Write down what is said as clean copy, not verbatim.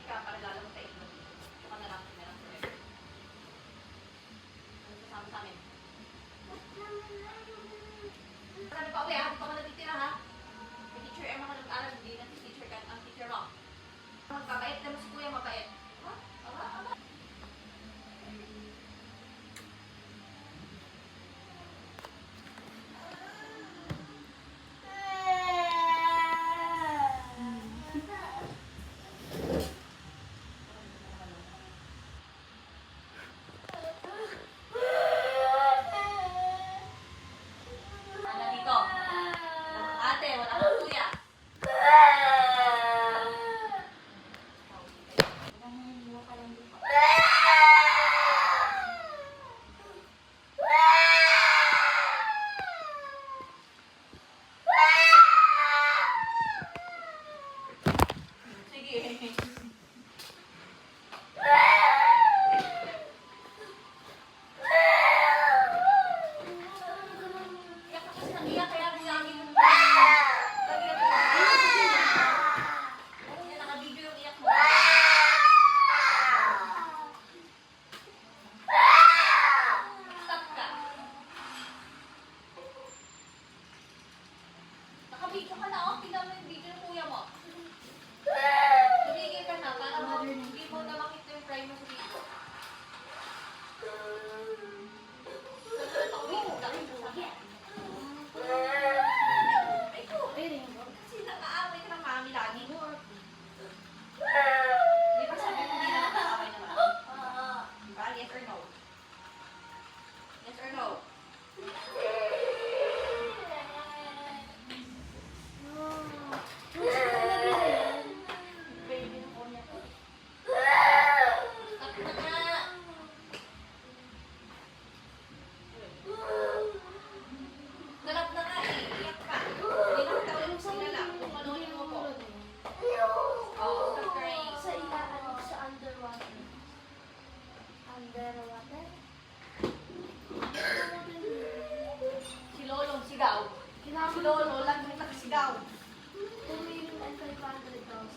ka para lalong sa inyo. Saka na lang forever. Ano kasama sa amin? Sabi pa uwi ha, hindi pa ka natitira ha. May teacher Emma ka nag-aral, hindi na si teacher ka, ang teacher Rock. Magkabait naman si kuya, mabait. Ha? Aba. Ano dito? Ate, wala kang kuya. Sige. Iyak ka kasi nang iyak, kaya lagi mo. Lagi na Yan, naka-video yung iyak mo. Stop ka. Naka-video ka na, oh. Tingnan mo yung video ng kuya mo. Tumigil ka na para hindi mo na makita yung prime mo sa video. Kasi nakaaway ka ng mami lagi. Di ba sabi mo hindi na nakaaway ng mami? Diba? Yes or no? Yes or no? Stop na nga! Galap na nga eh. Iyak ka. Hindi na kita ulit sinala. Kung panuhin mo po. Oo, stop crying. Sa ilaan, sa underwater. Underwater? Si Lolong sigaw. Si Lolo lang may nakasigaw. 2,500,000.